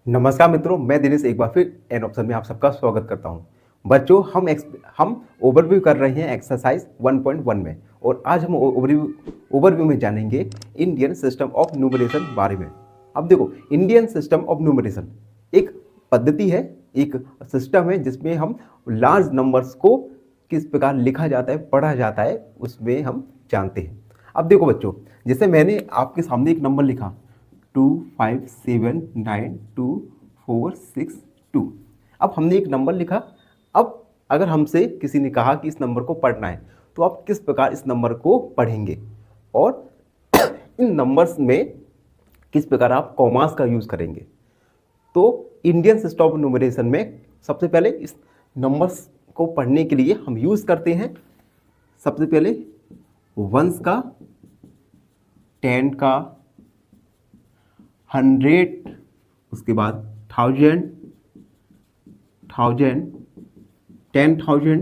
नमस्कार मित्रों, मैं दिनेश एक बार फिर एन ऑप्शन में आप सबका स्वागत करता हूं। बच्चों, हम ओवरव्यू कर रहे हैं एक्सरसाइज 1.1 में, और आज हम ओवरव्यू में जानेंगे इंडियन सिस्टम ऑफ न्यूमरेशन बारे में। अब देखो, इंडियन सिस्टम ऑफ न्यूमरेशन एक पद्धति है, एक सिस्टम है जिसमें हम लार्ज नंबर्स को किस प्रकार लिखा जाता है, पढ़ा जाता है, उसमें हम जानते हैं। अब देखो बच्चों, जैसे मैंने आपके सामने एक नंबर लिखा 25792462। अब हमने एक नंबर लिखा। अब अगर हमसे किसी ने कहा कि इस नंबर को पढ़ना है, तो आप किस प्रकार इस नंबर को पढ़ेंगे और इन नंबर्स में किस प्रकार आप कॉमास का यूज़ करेंगे। तो इंडियन सिस्टम ऑफ न्यूमरेशन में सबसे पहले इस नंबर्स को पढ़ने के लिए हम यूज़ करते हैं सबसे पहले वंस का, 10 का, 100, उसके बाद 1000, 10,000,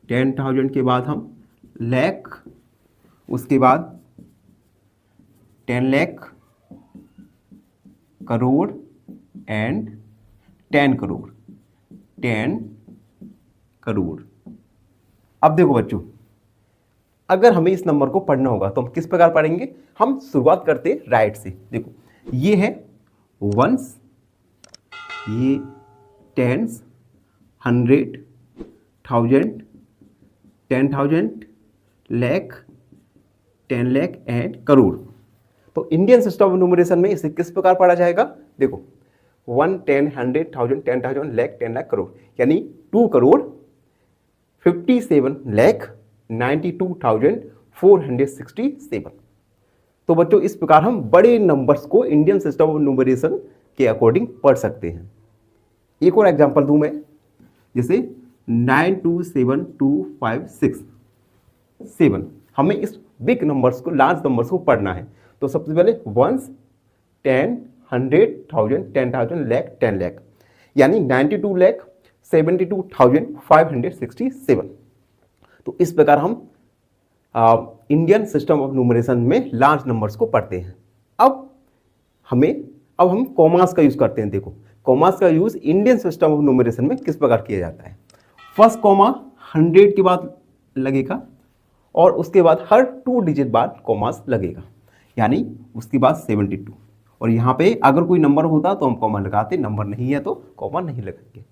10,000 के बाद हम लाख, उसके बाद 10 लाख, करोड़ एंड 10 करोड़, 10 करोड़। अब देखो बच्चों, अगर हमें इस नंबर को पढ़ना होगा तो हम किस प्रकार पढ़ेंगे। हम शुरुआत करते हैं राइट से। देखो, ये है वंस, ये टेंस, 100, 1000, 10,000, लाख, 10 लाख एंड करोड़। तो इंडियन सिस्टम ऑफ न्यूमरेशन में इसे किस प्रकार पढ़ा जाएगा। देखो, 1, 10, 100, 1000, 10,000, लाख, 10 लाख, करोड़, यानी 2 करोड़ 57,92,467। तो बच्चों, इस प्रकार हम बड़े नंबर्स को इंडियन सिस्टम ऑफ न्यूमरेशन के अकॉर्डिंग पढ़ सकते हैं। एक और एग्जांपल दूं मैं, जैसे 927256 हमें इस बिग नंबर्स को, लार्ज नंबर्स को पढ़ना है। तो सबसे पहले 1, 10, 100, 1000, 10,000, लाख, 10 लाख, यानी 92,72,567। तो इस प्रकार हम इंडियन सिस्टम ऑफ न्यूमरेशन में लार्ज नंबर्स को पढ़ते हैं। अब हम कॉमास का यूज करते हैं। देखो, कॉमास का use Indian system of numeration में किस प्रकार किया जाता है। फर्स्ट कॉमा 100 के बाद लगेगा, और उसके बाद हर 2 डिजिट बाद कॉमास लगेगा, यानी उसके बाद 72। और यहाँ पे अगर कोई नंबर होता तो हम कॉमा लगाते, नंबर नहीं है तो कॉमा नहीं लगाएंगे।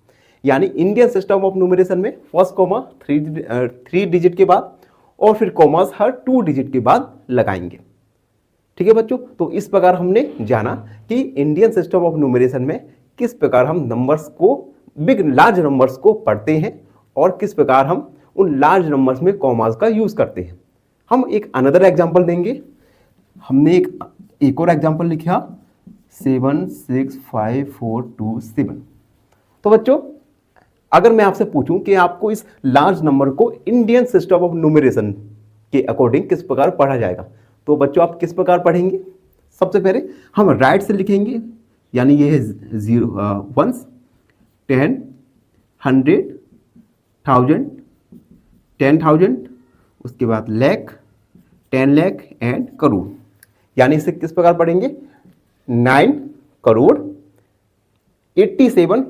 यानी इंडियन सिस्टम ऑफ न्यूमरेशन में फर्स्ट कॉमा 3 डिजिट के बाद, और फिर कॉमास हर 2 डिजिट के बाद लगाएंगे। ठीक है बच्चों, तो इस प्रकार हमने जाना कि इंडियन सिस्टम ऑफ न्यूमरेशन में किस प्रकार हम नंबर्स को, लार्ज नंबर्स को पढ़ते हैं, और किस प्रकार हम उन लार्ज नंबर्स में कॉमास का यूज करते हैं। हम एक अनदर एग्जांपल देंगे। हमने एक और एग्जांपल लिखा 765427। तो बच्चों, अगर मैं आपसे पूछूं कि आपको इस लार्ज नंबर को इंडियन सिस्टम ऑफ न्यूमरेशन के अकॉर्डिंग किस प्रकार पढ़ा जाएगा, तो बच्चों आप किस प्रकार पढ़ेंगे। सबसे पहले हम राइट से लिखेंगे, यानी ये है 1, 10, 100, 1000, 10,000, उसके बाद लाख, 10 लाख एंड करोड़, यानी इसे किस प्रकार पढ़ेंगे। 9 करोड़ 87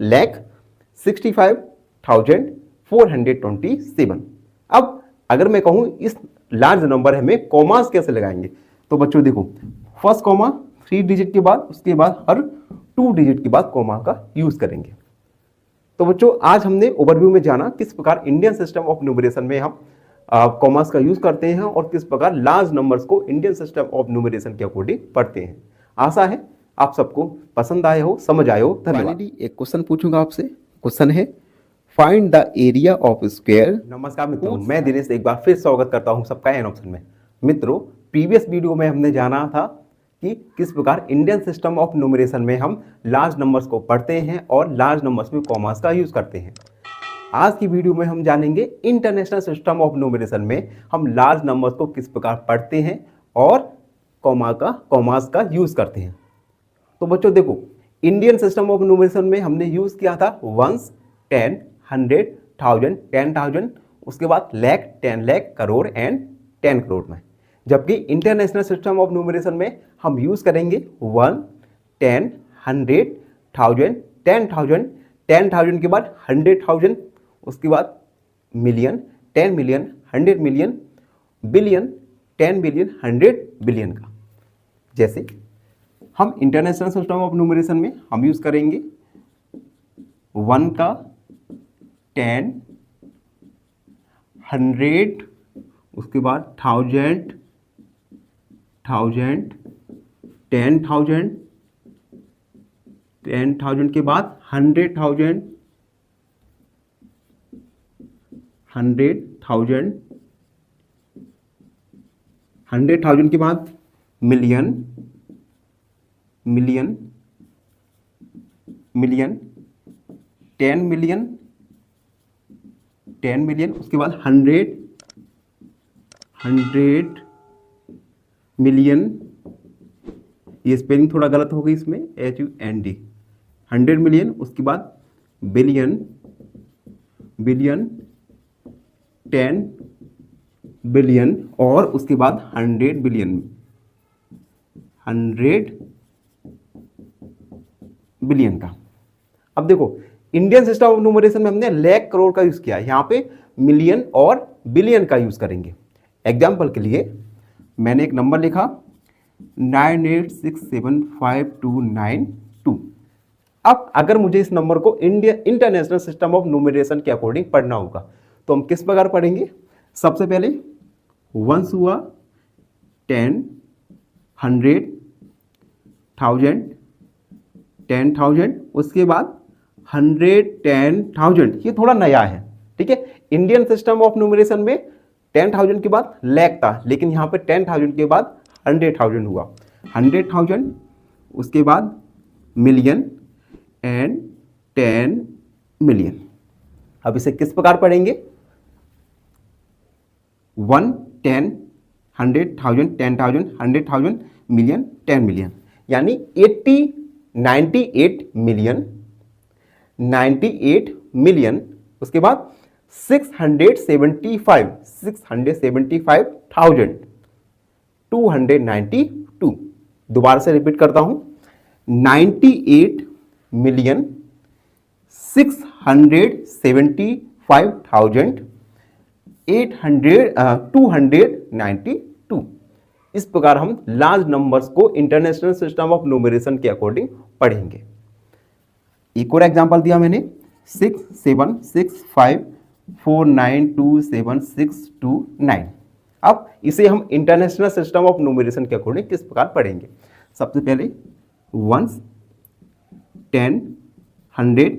लाख 65,427। अब अगर मैं कहूं इस लार्ज नंबर है में कॉमास कैसे लगाएंगे, तो बच्चों देखो, फर्स्ट कॉमा 3 डिजिट के बाद, उसके बाद हर 2 डिजिट के बाद कॉमा का यूज करेंगे। तो बच्चों, आज हमने ओवरव्यू में जाना किस प्रकार इंडियन सिस्टम ऑफ न्यूमरेशन में हम कॉमास का यूज करते हैं, और किस प्रकार लार्ज नंबर्स को इंडियन सिस्टम ऑफ न्यूमरेशन के अकॉर्डिंग पढ़ते हैं। आशा है आप सबको पसंद आए हो, समझ आए हो। धन्यवाद। एक क्वेश्चन पूछूंगा आपसे। क्वेश्चन है, find the area of square. नमस्कार मित्रों, मैं दिनेश एक बार फिर स्वागत करता हूं सबका एन ऑप्शन में। मित्रों, प्रीवियस वीडियो में हमने जाना था कि किस प्रकार इंडियन सिस्टम ऑफ न्यूमरेशन में हम लार्ज नंबर्स को पढ़ते हैं और लार्ज नंबर्स में कॉमास का यूज करते हैं। आज की वीडियो में हम जानेंगे इंटरनेशनल सिस्टम ऑफ न्यूमरेशन में हम लार्ज नंबर्स को किस प्रकार पढ़ते हैं और कॉमास का यूज करते हैं। तो बच्चों देखो, इंडियन सिस्टम ऑफ न्यूमरेशन में हमने यूज किया था 1, 10, 100, 1000, 10,000, उसके बाद लाख, 10 लाख, करोड़ एंड 10 करोड़ में। जबकि इंटरनेशनल सिस्टम ऑफ न्यूमरेशन में हम यूज़ करेंगे 1, 10, 100, 1000, 10,000, 10,000 के बाद 100,000, उसके बाद million, 10 million, 100 million, billion, 10 billion, 100 billion का। जैसे हम इंटरनेशनल सिस्टम ऑफ न्यूमरेशन में हम यूज़ करेंगे 1 का 10, 100, उसके बाद 1000, 1000, 10,000, 10,000 के बाद 100,000, 100,000, 100,000 के बाद million, million, million, 10 million, 10 million, उसके बाद 100, 100 मिलियन, ये स्पेलिंग थोड़ा गलत हो गई इसमें, HUND, 100 मिलियन, उसके बाद बिलियन, बिलियन, 10 बिलियन और उसके बाद 100 बिलियन, 100 बिलियन का। अब देखो इंडियन सिस्टम ऑफ न्यूमरेशन में हमने लाख करोड़ का यूज किया है, यहाँ पे मिलियन और बिलियन का यूज करेंगे। एग्जाम्पल के लिए मैंने एक नंबर लिखा 98675292। अब अगर मुझे इस नंबर को इंटरनेशनल सिस्टम ऑफ न्यूमरेशन के अकॉर्डिंग पढ़ना होगा तो हम किस प्रकार पढ़ेंगे? सबसे पहले वंस हुआ 10, 100, 1000, 10,000, उसके बाद 100, 10,000। ये थोड़ा नया है, ठीक है। इंडियन सिस्टम ऑफ न्यूमरेशन में 10,000 के बाद लाख था, लेकिन यहाँ पे 10,000 के बाद 100,000 हुआ, 100,000, उसके बाद मिलियन एंड 10 मिलियन। अब इसे किस प्रकार पढ़ेंगे? 1, 10, 100,000, 10,000, 100,000, मिलियन, 10 मिलियन, यानी 98 मिलियन, 98 मिलियन, उसके बाद 675,292। दोबारा से रिपीट करता हूं, 98 मिलियन 675,292। इस प्रकार हम लार्ज नंबर्स को इंटरनेशनल सिस्टम ऑफ न्यूमरेशन के अकॉर्डिंग पढ़ेंगे। एक और एग्जांपल दिया मैंने 6765492769। अब इसे हम इंटरनेशनल सिस्टम ऑफ न्यूमरेशन के अकॉर्डिंग किस प्रकार पढ़ेंगे? सबसे पहले 1, 10, 100,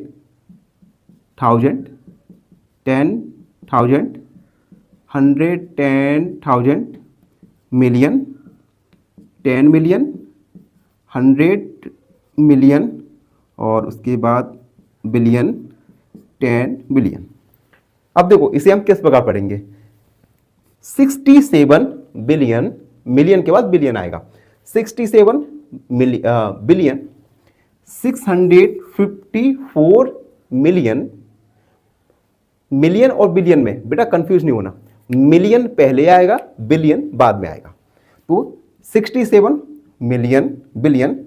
1000, 10,000, 100, 10,000, मिलियन, 10 मिलियन, 100 मिलियन और उसके बाद बिलियन, 10 बिलियन। अब देखो इसे हम किस प्रकार पढ़ेंगे? 67 बिलियन, मिलियन के बाद बिलियन आएगा, 67 बिलियन 654 मिलियन। मिलियन और बिलियन में बेटा कंफ्यूज नहीं होना, मिलियन पहले आएगा, बिलियन बाद में आएगा। तो 67 मिलियन बिलियन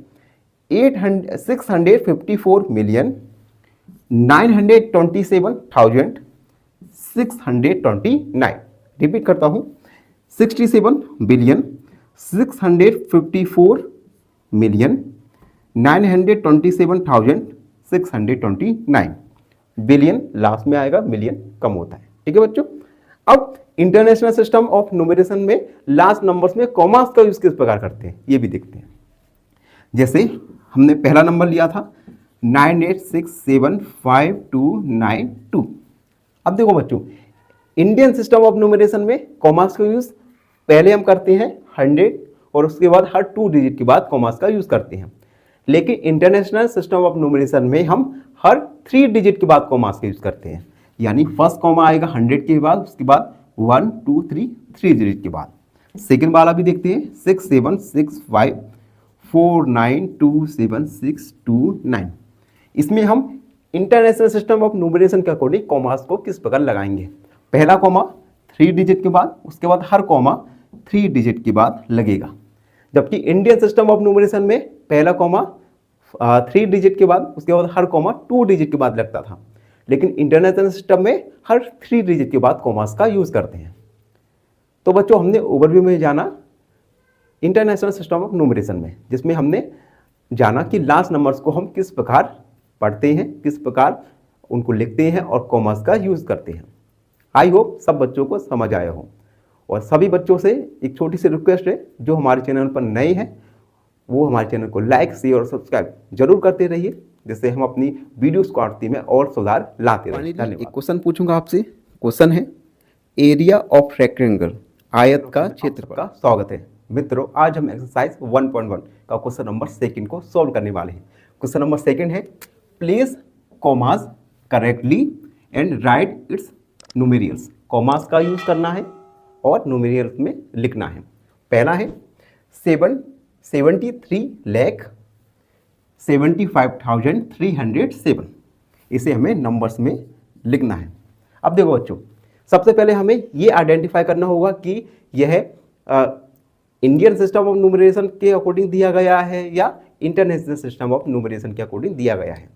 654 मिलियन 927,629। रिपीट करता हूं, 67 बिलियन 654 मिलियन 927,629। बिलियन लास्ट में आएगा, मिलियन कम होता है, ठीक है बच्चों। अब इंटरनेशनल सिस्टम ऑफ न्यूमरेशन में लास्ट नंबर्स में कॉमास का यूज किस प्रकार करते हैं ये भी देखते हैं। जैसे हमने पहला नंबर लिया था 98675292। अब देखो बच्चों इंडियन सिस्टम ऑफ न्यूमरेशन में कॉमास का यूज पहले हम करते हैं 100 और उसके बाद हर 2 डिजिट के बाद कॉमास का यूज करते हैं, लेकिन इंटरनेशनल सिस्टम ऑफ न्यूमरेशन में हम हर 3 डिजिट के बाद कॉमास का यूज करते हैं। यानी फर्स्ट कॉमा आएगा 100 के बाद, उसके बाद 1, 2, 3 डिजिट के बाद। सेकेंड वाला भी देखते हैं 6765492769। इसमें हम इंटरनेशनल सिस्टम ऑफ न्यूमरेशन के अकॉर्डिंग कॉमास को किस प्रकार लगाएंगे? पहला कॉमा 3 डिजिट के बाद, उसके बाद हर कॉमा 3 डिजिट के बाद लगेगा, जबकि इंडियन सिस्टम ऑफ न्यूमरेशन में पहला कॉमा 3 डिजिट के बाद, उसके बाद हर कॉमा 2 डिजिट के बाद लगता था, लेकिन इंटरनेशनल सिस्टम में हर 3 डिजिट के बाद कॉमास का यूज करते हैं। तो बच्चों हमने ओवरव्यू में जाना इंटरनेशनल सिस्टम ऑफ न्यूमरेशन में, जिसमें हमने जाना कि लास्ट नंबर्स को हम किस प्रकार पढ़ते हैं, किस प्रकार उनको लिखते हैं और कॉमास का यूज करते हैं। आई होप सब बच्चों को समझ आया हो। और सभी बच्चों से एक छोटी सी रिक्वेस्ट है, जो हमारे चैनल पर नए हैं वो हमारे चैनल को लाइक, शेयर और सब्सक्राइब जरूर करते रहिए, जिससे हम अपनी वीडियोस को आती में और सुधार लाते रहें। धन्यवाद। एक क्वेश्चन पूछूंगा आपसे। क्वेश्चन है एरिया ऑफ रेक्टेंगल, आयत का क्षेत्रफल। का स्वागत है मित्रों। आज हम एक्सरसाइज 1.1 का क्वेश्चन नंबर 2 को सॉल्व करने वाले हैं। क्वेश्चन नंबर 2 है place commas correctly and write its numerals. Commas का यूज करना है और न्यूमेरियल्स में लिखना है। पहला है 73,75,307। इसे हमें नंबर्स में लिखना है। अब देखो बच्चों, सबसे पहले हमें ये आइडेंटिफाई करना होगा कि यह इंडियन सिस्टम ऑफ न्यूमरेशन के अकॉर्डिंग दिया गया है या इंटरनेशनल सिस्टम ऑफ न्यूमरेशन के अकॉर्डिंग दिया गया है।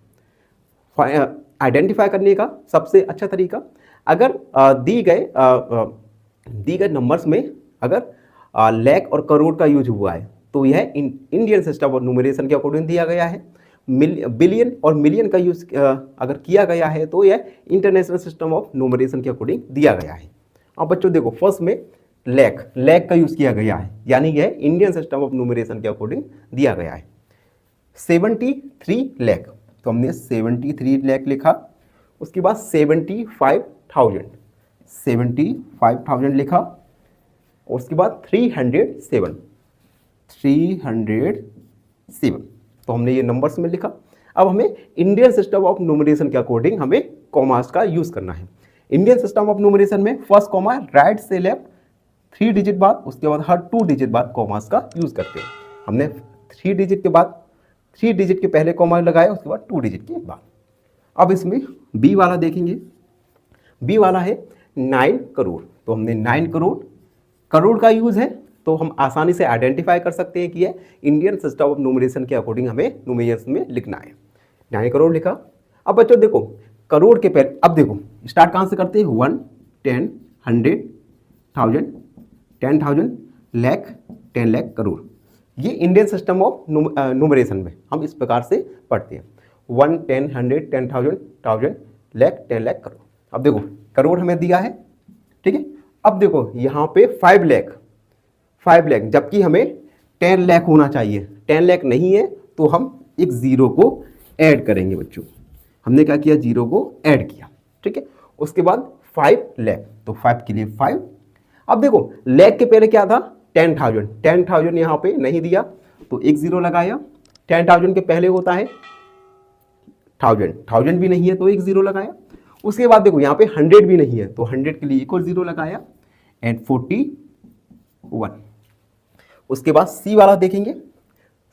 आइडेंटिफाई करने का सबसे अच्छा तरीका, अगर दी गए नंबर्स में अगर लाख और करोड़ का यूज हुआ है तो यह इंडियन सिस्टम ऑफ न्यूमरेशन के अकॉर्डिंग दिया गया है। बिलियन और मिलियन का यूज अगर किया गया है तो यह इंटरनेशनल सिस्टम ऑफ न्यूमरेशन के अकॉर्डिंग दिया गया है। अब बच्चों देखो, फर्स्ट में लाख का यूज किया गया है, यानी यह इंडियन सिस्टम ऑफ न्यूमरेशन के अकॉर्डिंग दिया गया है। 73 लाख, तो हमने 73 लाख लिखा। उसके बाद 75,000 लिखा। उसके बाद 307, तो हमने ये नंबर्स में लिखा। अब हमें इंडियन सिस्टम ऑफ न्यूमरेशन के अकॉर्डिंग हमें कॉमास का यूज करना है। इंडियन सिस्टम ऑफ न्यूमरेशन में फर्स्ट कॉमा राइट से लेफ्ट 3 डिजिट बाद, उसके बाद हर 2 डिजिट बाद कॉमास का यूज करते हैं। हमने 3 डिजिट के बाद 3 डिजिट के पहले कॉमा लगाया, उसके बाद 2 डिजिट के बाद। अब इसमें बी वाला देखेंगे। बी वाला है 9 करोड़, तो हमने 9 करोड़ का यूज है, तो हम आसानी से आइडेंटिफाई कर सकते हैं कि यह इंडियन सिस्टम ऑफ न्यूमरेशन के अकॉर्डिंग हमें न्यूमेरियल्स में लिखना है। 9 करोड़ लिखा। अब बच्चों देखो, करोड़ के पहले, अब देखो स्टार्ट कहाँ से करते हैं, 1, 10, 100, 1000, 10,000, लाख, 10 लाख, करोड़। ये इंडियन सिस्टम ऑफ न्यूमरेशन में हम इस प्रकार से पढ़ते हैं, 1, 10, 100, 10,000, 1000, लाख, 10 लाख, करोड़। अब देखो करोड़ हमें दिया है, ठीक है। अब देखो यहाँ पे 5 लाख, जबकि हमें 10 लाख होना चाहिए। 10 लाख नहीं है तो हम एक जीरो को ऐड करेंगे बच्चों। हमने क्या किया, जीरो को ऐड किया, ठीक है। उसके बाद 5 लाख, तो 5 के लिए 5। अब देखो लाख के पहले क्या था, 10,000 यहाँ पे नहीं दिया तो एक जीरो लगाया। 10,000 के पहले होता है 1000 भी नहीं है तो एक जीरो लगाया। उसके बाद देखो यहाँ पे 100 भी नहीं है तो 100 के लिए एक और जीरो लगाया एंड 41। उसके बाद सी वाला देखेंगे,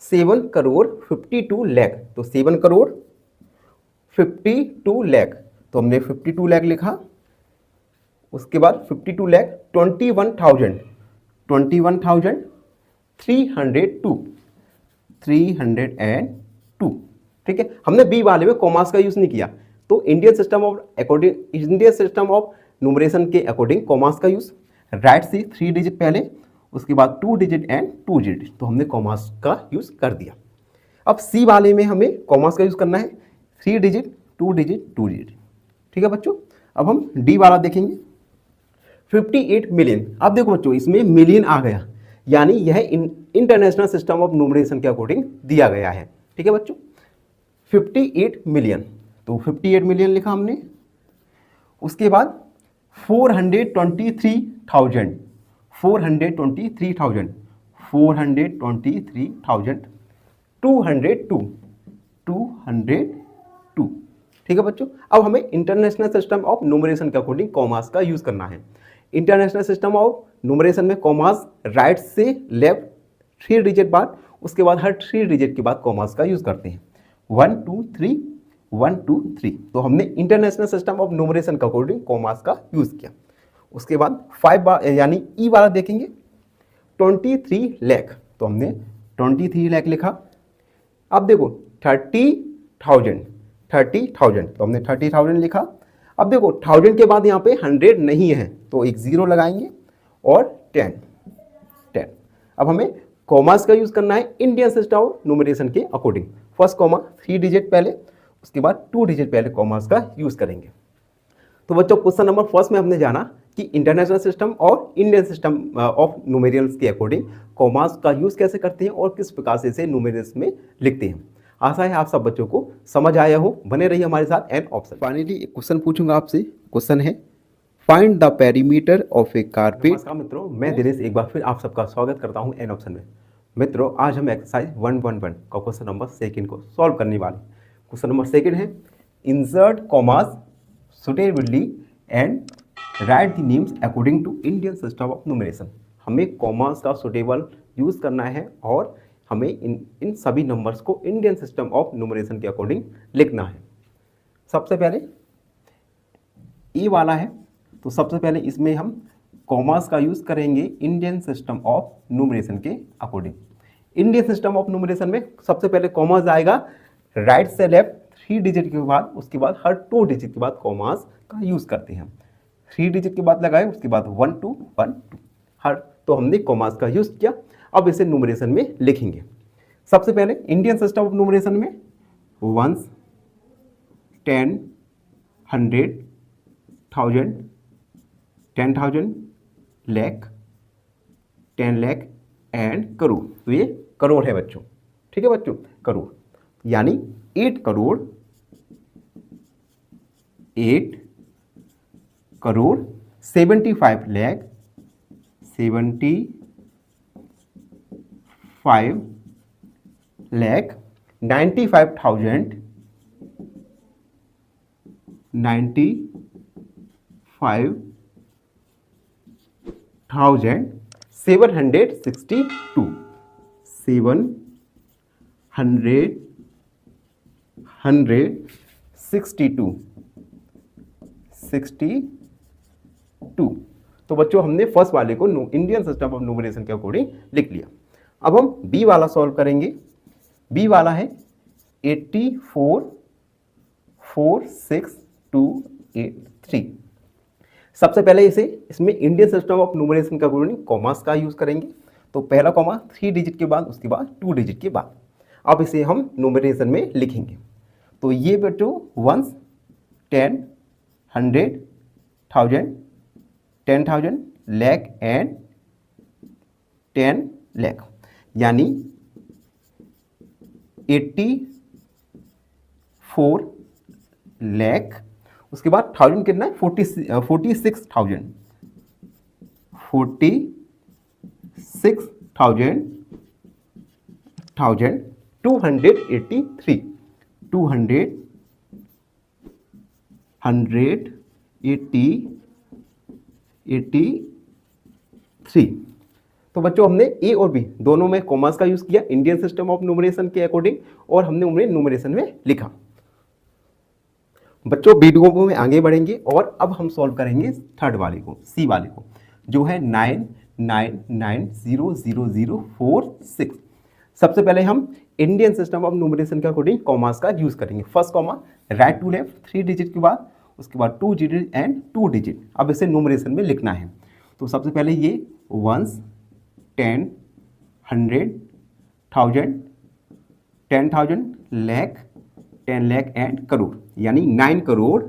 7 करोड़ 52 लाख, तो 7 करोड़ 52 लाख, तो हमने 52 लाख लिखा। उसके बाद 52 लाख 21,302, ठीक है। हमने बी वाले में कॉमास का यूज नहीं किया, तो इंडियन सिस्टम ऑफ न्यूमरेशन के अकॉर्डिंग कॉमास का यूज, राइट से 3 डिजिट पहले, उसके बाद 2 डिजिट एंड 2 डिजिट, तो हमने कॉमास का यूज कर दिया। अब सी वाले में हमें कॉमास का यूज करना है, 3 डिजिट 2 डिजिट 2 डिजिट, ठीक है बच्चों। अब हम डी वाला देखेंगे, 58 मिलियन। अब देखो बच्चों इसमें मिलियन आ गया, यानी यह इंटरनेशनल सिस्टम ऑफ न्यूमरेशन के अकॉर्डिंग दिया गया है, ठीक है बच्चों। 58 मिलियन, तो 58 मिलियन लिखा हमने। उसके बाद 423,000, 202, ठीक है बच्चों। अब हमें इंटरनेशनल सिस्टम ऑफ न्यूमरेशन के अकॉर्डिंग कॉमास का यूज करना है। इंटरनेशनल सिस्टम ऑफ न्यूमरेशन में कॉमास राइट से लेफ्ट 3 डिजिट बाद, उसके बाद हर 3 डिजिट के बाद कॉमास का यूज करते हैं, 1 2 3, 1 2 3, तो हमने इंटरनेशनल सिस्टम ऑफ न्यूमरेशन के अकॉर्डिंग कॉमास का यूज किया। उसके बाद 5 यानी ई वाला देखेंगे, 23 लाख, तो हमने 23 लाख लिखा। अब देखो 30,000, तो हमने 30,000 लिखा। अब देखो 1000 के बाद यहाँ पे 100 नहीं है तो एक 0 लगाएंगे और 10। अब हमें कॉमास का यूज करना है इंडियन सिस्टम ऑफ न्यूमरेशन के अकॉर्डिंग। फर्स्ट कॉमा 3 डिजिट पहले, उसके बाद 2 डिजिट पहले कॉमास का यूज करेंगे। तो बच्चों क्वेश्चन नंबर फर्स्ट में हमने जाना कि इंटरनेशनल सिस्टम और इंडियन सिस्टम ऑफ न्यूमेरियल्स के अकॉर्डिंग कॉमास का यूज कैसे करते हैं और किस प्रकार से इसे न्यूमेरियल्स में लिखते हैं। आशा है आप सब बच्चों को समझ आया हो। बने रहिए हमारे साथ एन ऑप्शन। फाइनली एक क्वेश्चन पूछूंगा आपसे। क्वेश्चन है find the perimeter of A carpet. नमस्कार मित्रों, मैं दिनेश एक बार फिर आप सबका स्वागत करता हूं एन ऑप्शन में। मित्रों आज हम एक्सरसाइज 1.1 का क्वेश्चन नंबर सेकंड को सॉल्व करने वाले। क्वेश्चन नंबर सेकंड है insert commas suitably and write the names according to Indian system of numeration. हमें कॉमास का सुटेबल यूज करना है और हमें इन सभी नंबर्स को इंडियन सिस्टम ऑफ न्यूमरेशन के अकॉर्डिंग लिखना है। सबसे पहले ई वाला है, तो सबसे पहले इसमें हम कॉमास का यूज करेंगे इंडियन सिस्टम ऑफ न्यूमरेशन के according. Indian system of numeration में सबसे पहले कॉमास आएगा राइट से लेफ्ट 3 डिजिट के बाद, उसके बाद हर 2 डिजिट के बाद कॉमास का यूज करते हैं। 3 डिजिट के बाद लगाए, उसके बाद 1 2 1 2 हर, तो हमने कॉमास का यूज किया। अब इसे न्यूमरेशन में लिखेंगे। सबसे पहले इंडियन सिस्टम ऑफ न्यूमरेशन में 1s 10 100 1000 10,000 लाख 10 लाख एंड करोड़। तो ये करोड़ है बच्चों, ठीक है बच्चों, करोड़ यानी 8 करोड़ 75 लाख 75 लाख 95,000 762 62। तो बच्चों हमने फर्स्ट वाले को इंडियन सिस्टम ऑफ न्यूमरेशन के अकॉर्डिंग लिख लिया। अब हम बी वाला सॉल्व करेंगे। बी वाला है 84,46,283। सबसे पहले इसमें इंडियन सिस्टम ऑफ न्यूमरेशन के अकॉर्डिंग कॉमास का यूज करेंगे। तो पहला कॉमा 3 डिजिट के बाद, उसके बाद 2 डिजिट के बाद। अब इसे हम न्यूमरेशन में लिखेंगे। तो ये बच्चों 1s 10 100 1000 10,000 लाख एंड 10 लाख यानी 84 लाख। उसके बाद 1000 कितना है 46,000 283 283। तो बच्चों हमने ए और बी दोनों में कॉमास का यूज किया इंडियन सिस्टम ऑफ न्यूमरेशन के अकॉर्डिंग और हमने उन्हें न्यूमरेशन में लिखा। बच्चों वीडियो में आगे बढ़ेंगे और अब हम सॉल्व करेंगे थर्ड वाले को, सी वाले को, जो है 999000046। सबसे पहले हम इंडियन सिस्टम ऑफ न्यूमरेशन के अकॉर्डिंग कॉमास का यूज करेंगे। First comma right to left 3 digit के बाद, उसके बाद 2 डिजिट एंड 2 डिजिट। अब इसे न्यूमरेशन में लिखना है। तो सबसे पहले ये 1s 10 100 1000 10,000 लाख 10 लाख एंड करोड़ यानी 9 करोड़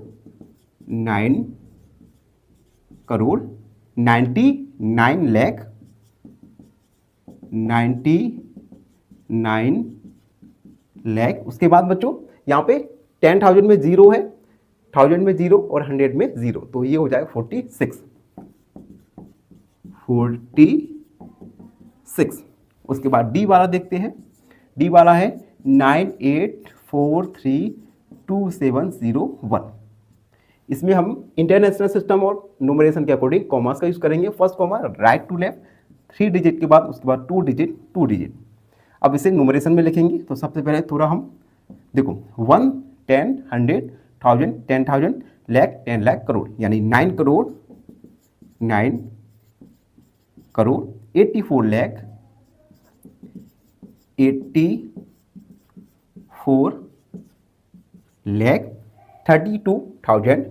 99 लाख 99 लाख। उसके बाद बच्चों यहाँ पे 10,000 में 0 है, 1000 में 0 और 100 में 0, तो ये हो जाएगा 46। उसके बाद डी वाला देखते हैं। डी वाला है 98432701। इसमें हम इंटरनेशनल सिस्टम और न्यूमरेशन के अकॉर्डिंग कॉमास का यूज करेंगे। First comma right to left 3 digit के बाद, उसके बाद 2 डिजिट। अब इसे न्यूमरेशन में लिखेंगे। तो सबसे पहले थोड़ा हम देखो 1 10 100 1000 10,000 लाख 10 लाख करोड़ यानी 9 करोड़ 84 लाख 84 लाख 32,000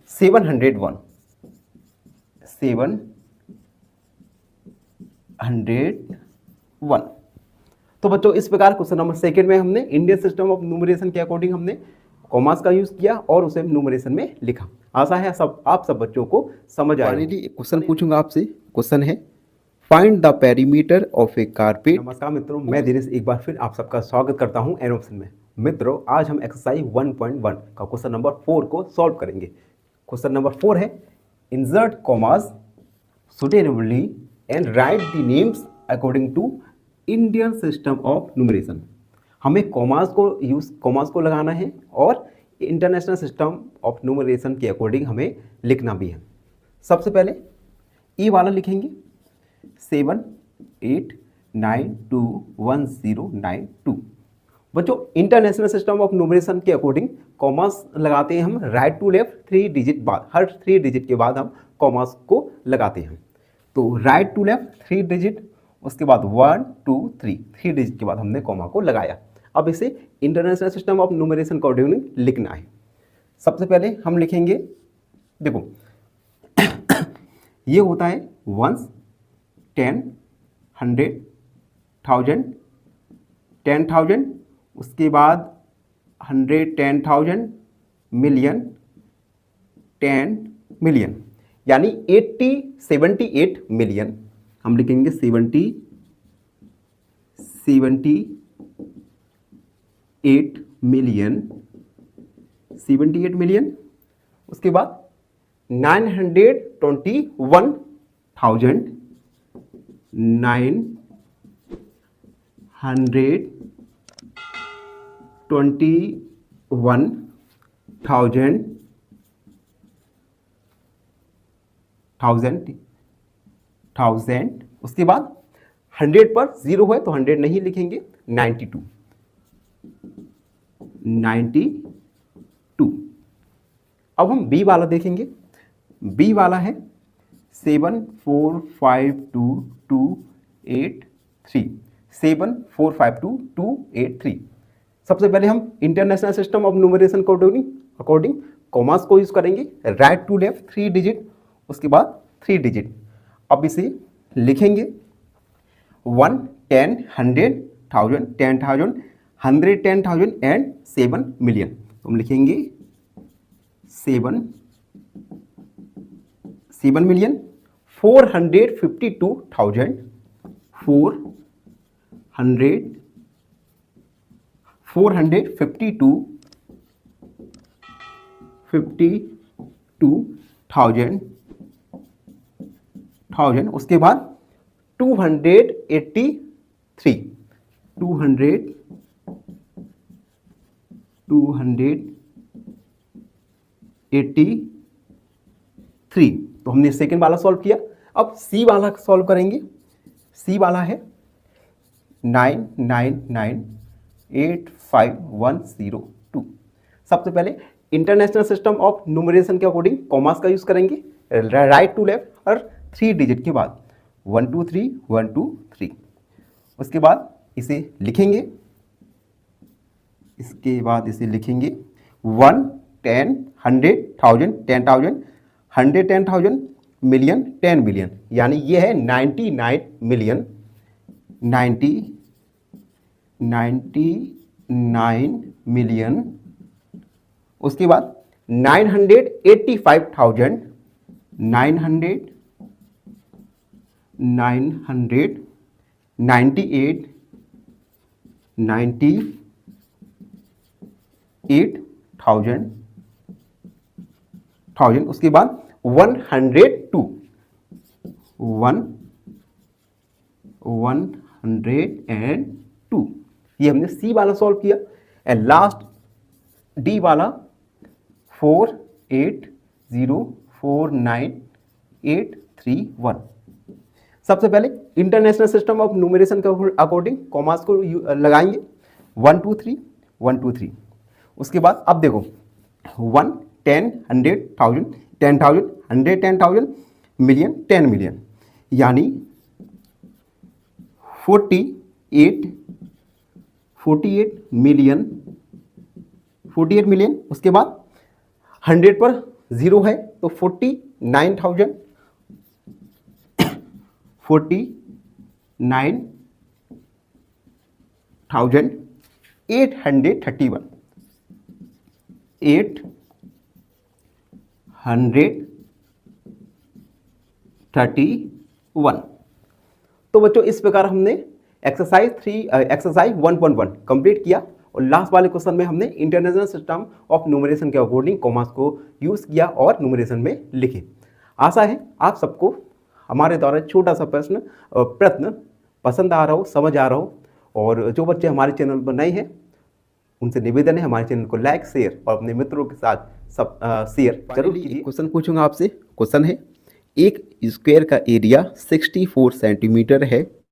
701 701। तो बच्चों इस प्रकार क्वेश्चन नंबर सेकंड में हमने इंडियन सिस्टम ऑफ न्यूमरेशन के अकॉर्डिंग हमने कॉमास का यूज किया और उसे न्यूमरेशन में लिखा। आशा है आप सब बच्चों को समझ आया। फाइनली एक क्वेश्चन पूछूंगा आपसे। क्वेश्चन है find the perimeter of A carpet. नमस्कार मित्रों, मैं दिनेश एक बार फिर आप सबका स्वागत करता हूं एरोप्शन में। मित्रों आज हम एक्सरसाइज 1.1 का क्वेश्चन नंबर 4 को सॉल्व करेंगे। क्वेश्चन नंबर 4 है insert commas suitably and write the names according to Indian system of numeration. हमें कॉमास को लगाना है और इंटरनेशनल सिस्टम ऑफ न्यूमरेशन के अकॉर्डिंग हमें लिखना भी है। सबसे पहले ई वाला लिखेंगे 7892109 बच्चों इंटरनेशनल सिस्टम ऑफ न्यूमरेशन के अकॉर्डिंग कॉमास लगाते हैं हम राइट टू लेफ्ट 3 डिजिट बाद, हर 3 डिजिट के बाद हम कॉमास को लगाते हैं। तो राइट टू लेफ्ट 3 डिजिट, उसके बाद 1 2 3 डिजिट के बाद हमने कॉमा को लगाया। अब इसे इंटरनेशनल सिस्टम ऑफ न्यूमरेशन के अकॉर्डिंग लिखना है। सबसे पहले हम लिखेंगे, देखो ये होता है 1 10 100 1000 10,000, उसके बाद 100 10,000 मिलियन 10 मिलियन, यानी 78 मिलियन। हम लिखेंगे 78 मिलियन। उसके बाद 921,000 उसके बाद 100 पर 0 है तो 100 नहीं लिखेंगे, 92। अब हम बी वाला देखेंगे। बी वाला है 7452283 सबसे पहले हम इंटरनेशनल सिस्टम ऑफ न्यूमरेशन को अकॉर्डिंग कॉमास को यूज करेंगे राइट टू लेफ्ट 3 डिजिट, उसके बाद 3 डिजिट। अब इसे लिखेंगे 1 10 100 1000 10,000 100 10,000 एंड 7 मिलियन। तो हम लिखेंगे 7 मिलियन 452,000 452,000 उसके बाद 283 तो हमने सेकेंड वाला सॉल्व किया। अब सी वाला सॉल्व करेंगे। सी वाला है 99985,102। सबसे पहले इंटरनेशनल सिस्टम ऑफ न्यूमरेशन के अकॉर्डिंग कॉमास का यूज करेंगे राइट टू लेफ्ट और 3 डिजिट के बाद 1 2 3 1 2 3। उसके बाद इसे लिखेंगे, 1 10 100 1000 10,000 100 10,000 मिलियन 10 मिलियन, यानी ये है 99 मिलियन। उसके बाद 985,000 98,000 उसके बाद 102 ये हमने सी वाला सॉल्व किया। एंड लास्ट डी वाला 48049,831। सबसे पहले इंटरनेशनल सिस्टम ऑफ न्यूमरेशन के अकॉर्डिंग कॉमास को लगाएंगे 1 2 3 1 2 3। उसके बाद अब देखो 1 10 100 1000 10,000 100 10,000 मिलियन 10 मिलियन, यानी 48 मिलियन 48 मिलियन। उसके बाद 100 पर 0 है तो 49,000 49,831 831। तो बच्चों इस प्रकार हमने एक्सरसाइज 1.1 कंप्लीट किया और लास्ट वाले क्वेश्चन में हमने इंटरनेशनल सिस्टम ऑफ न्यूमरेशन के अकॉर्डिंग कॉमास को यूज़ किया और न्यूमरेशन में लिखे। आशा है आप सबको हमारे द्वारा छोटा सा प्रश्न पसंद आ रहा हो, समझ आ रहा हो। और जो बच्चे हमारे चैनल पर नए हैं उनसे निवेदन है हमारे चैनल को लाइक शेयर और अपने मित्रों के साथ सब शेयर जरूर कीजिए। क्वेश्चन पूछूंगा आपसे। क्वेश्चन है, एक स्क्वायर का एरिया 64 सेंटीमीटर है